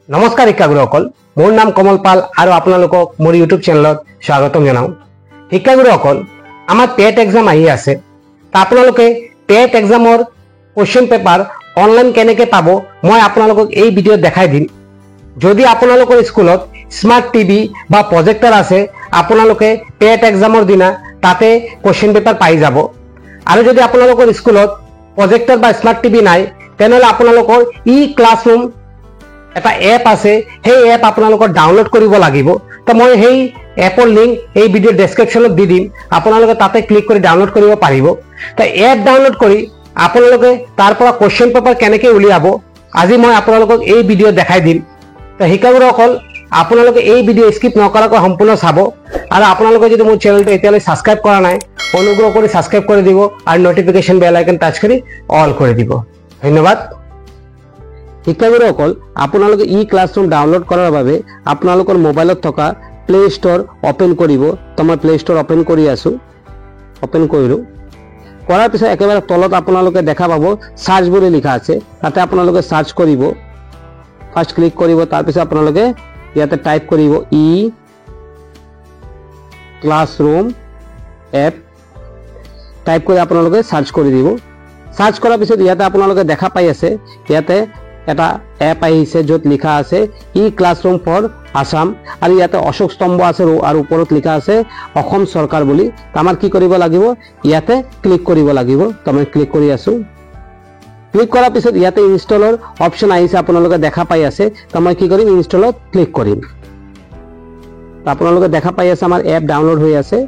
নমস্কাৰ শিক্ষাগুৰুসকল, মোৰ নাম কমল পাল আৰু আপোনালোকক মোৰ ইউটিউব চেনেলত স্বাগতম জনাওঁ। শিক্ষাগুৰুসকল, আমাৰ টেট এক্সাম আহি আছে। আপোনালোকে টেট এক্সামৰ কুৱেশ্যন পেপাৰ অনলাইন কেনেকৈ পাব মই আপোনালোকক এই ভিডিঅ'ত দেখাই দিম। যদি আপোনালোকৰ স্কুলত স্মাৰ্ট টিভি বা প্ৰজেক্টৰ আছে, আপোনালোকে টেট এক্সামৰ দিনা তাতে কুৱেশ্যন পেপাৰ পাই যাব। আৰু যদি আপোনালোকৰ স্কুলত প্ৰজেক্টৰ বা স্মাৰ্ট টিভি নাই, তেনেহ'লে আপোনালোকৰ ই ক্লাছৰুম এটা এপ আছে, সেই এপ আপোনালোকৰ ডাউনলোড কৰিব লাগিব। তো মই সেই এপৰ লিংক এই ভিডিঅ'ৰ ডেছক্ৰিপশ্যনত দি দিম, আপোনালোকে তাতে ক্লিক কৰি ডাউনলোড কৰিব পাৰিব। তো এপ ডাউনলোড কৰি আপোনালোকে তাৰ পৰা কুৱেশ্যন পেপাৰ কেনেকৈ উলিয়াব আজি মই আপোনালোকক এই ভিডিঅ'ত দেখাই দিম। তো শিক্ষাগুৰুসকল, আপোনালোকে এই ভিডিঅ' স্কিপ নকৰাকৈ সম্পূৰ্ণ চাব। আৰু আপোনালোকে যদি মোৰ চেনেলটো এতিয়ালৈ ছাবস্ক্ৰাইব কৰা নাই, অনুগ্ৰহ কৰি ছাবস্ক্ৰাইব কৰি দিব আৰু নটিফিকেশ্যন বেল আইকন টাচ কৰি অল কৰি দিব। ধন্যবাদ। শিক্ষাগুৰুসকল, আপোনালোকে ই ক্লাছৰুম ডাউনলোড কৰাৰ বাবে আপোনালোকৰ মোবাইলত থকা প্লে ষ্ট'ৰ অ'পেন কৰিব। তো মই প্লে ষ্ট'ৰ অ'পেন কৰি আছোঁ, অ'পেন কৰিলোঁ। কৰাৰ পিছত একেবাৰে তলত আপোনালোকে দেখা পাব চাৰ্চ বুলি লিখা আছে, তাতে আপোনালোকে চাৰ্চ কৰিব। ফাৰ্ষ্ট ক্লিক কৰিব, তাৰপিছত আপোনালোকে ইয়াতে টাইপ কৰিব ই ক্লাছৰুম এপ। টাইপ কৰি আপোনালোকে চাৰ্চ কৰি দিব। চাৰ্চ কৰাৰ পিছত ইয়াতে আপোনালোকে দেখা পাই আছে, ইয়াতে এটা এপ আহিছে য'ত লিখা আছে ই ক্লাছৰুম ফৰ আছাম, আৰু ইয়াতে অশোক স্তম্ভ আছে আৰু ওপৰত লিখা আছে অসম চৰকাৰ বুলি। আমাৰ কি কৰিব লাগিব, ইয়াতে ক্লিক কৰিব লাগিব। তো মই ক্লিক কৰি আছোঁ। ক্লিক কৰাৰ পিছত ইয়াতে ইনষ্টলৰ অপশ্যন আহিছে, আপোনালোকে দেখা পাই আছে। তো মই কি কৰিম, ইনষ্টলত ক্লিক কৰিম। আপোনালোকে দেখা পাই আছে আমাৰ এপ ডাউনলোড হৈ আছে।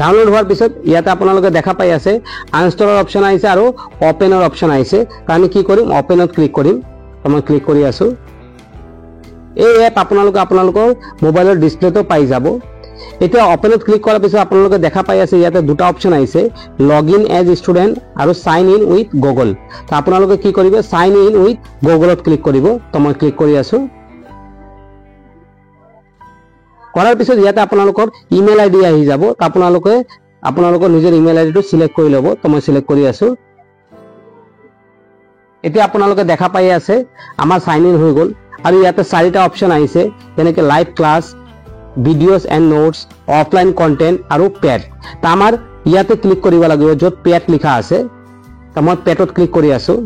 ডাউনলোড হোৱাৰ পিছত ইয়াতে আপোনালোকে দেখা পাই আছে আনইনষ্টলৰ অপশ্যন আহিছে আৰু অ'পেনৰ অপশ্যন আহিছে। তো আমি কি কৰিম, অ'পেনত ক্লিক কৰিম। তো মই ক্লিক কৰি আছোঁ। এই এপ আপোনালোকে আপোনালোকৰ মোবাইলৰ ডিছপ্লেটো পাই যাব। এতিয়া অ'পেনত ক্লিক কৰাৰ পিছত আপোনালোকে দেখা পাই আছে ইয়াতে দুটা অপশ্যন আহিছে, লগ ইন এজ ষ্টুডেণ্ট আৰু চাইন ইন উইথ গুগল। তো আপোনালোকে কি কৰিব, চাইন ইন উইথ গুগলত ক্লিক কৰিব। তো মই ক্লিক কৰি আছোঁ। কৰাৰ পিছত ইয়াতে আপোনালোকৰ ইমেইল আইডি আহি যাব। তো আপোনালোকৰ নিজৰ ইমেইল আইডিটো চিলেক্ট কৰি ল'ব। তো মই চিলেক্ট কৰি আছোঁ। এতিয়া আপোনালোকে দেখা পাই আছে আমাৰ চাইন ইন হৈ গ'ল। আৰু ইয়াতে চাৰিটা অপশ্যন আহিছে, যেনেকৈ live class, videos and notes, offline content আৰু পেড। তো আমাৰ ইয়াতে ক্লিক কৰিব লাগিব য'ত পেড লিখা আছে। তো মই পেডত ক্লিক কৰি আছোঁ।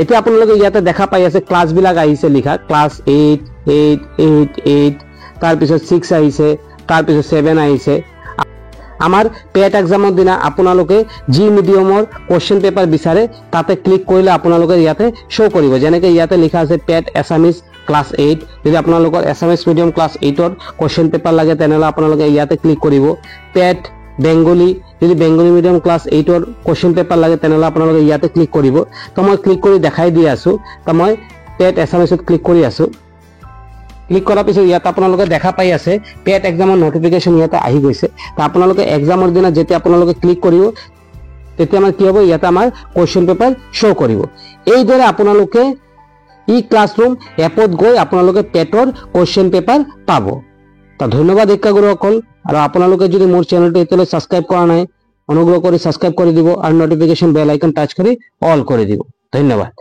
এতিয়া আপোনালোকে ইয়াতে দেখা পাই আছে ক্লাছবিলাক আহিছে লিখা, ক্লাছ 8, 8, 8, 8, তাৰপিছত 6 আহিছে, তাৰপিছত 7 আহিছে। আমাৰ পেট এক্সামৰ দিনা আপোনালোকে যি মিডিয়ামৰ কুৱেশ্যন পেপাৰ বিচাৰে তাতে ক্লিক কৰিলে আপোনালোকে ইয়াতে শ্ব' কৰিব। যেনেকৈ ইয়াতে লিখা আছে পেট এছামিজ ক্লাছ 8। যদি আপোনালোকৰ এছামিজ মিডিয়াম ক্লাছ 8ৰ কুৱেশ্যন পেপাৰ লাগে তেনেহ'লে আপোনালোকে ইয়াতে ক্লিক কৰিব। পেট বেংগলী, যদি বেংগলী মিডিয়াম ক্লাছ 8ৰ কুৱেশ্যন পেপাৰ লাগে তেনেহ'লে আপোনালোকে ইয়াতে ক্লিক কৰিব। তো মই ক্লিক কৰি দেখাই দি আছোঁ। তো মই পেট এছামিজত ক্লিক কৰি আছোঁ। ক্লিক কৰাৰ পিছত ইয়াত আপোনালোকে দেখা পাই আছে পেট এক্সামৰ নটিফিকেশ্যন ইয়াতে আহি গৈছে। তো আপোনালোকে এক্সামৰ দিনা যেতিয়া আপোনালোকে ক্লিক কৰিব তেতিয়া আমাৰ কি হ'ব, ইয়াতে আমাৰ কুৱেশ্যন পেপাৰ শ্ব' কৰিব। এইদৰে আপোনালোকে ই ক্লাছৰুম এপত গৈ আপোনালোকে পেটৰ কুৱেশ্যন পেপাৰ পাব। তো ধন্যবাদ শিক্ষাগুৰুসকল। আৰু আপোনালোকে যদি মোৰ চেনেলটো এতিয়ালৈ ছাবস্ক্ৰাইব কৰা নাই, অনুগ্ৰহ কৰি ছাবস্ক্ৰাইব কৰি দিব আৰু নটিফিকেশ্যন বেল আইকন টাচ কৰি অল কৰি দিব। ধন্যবাদ।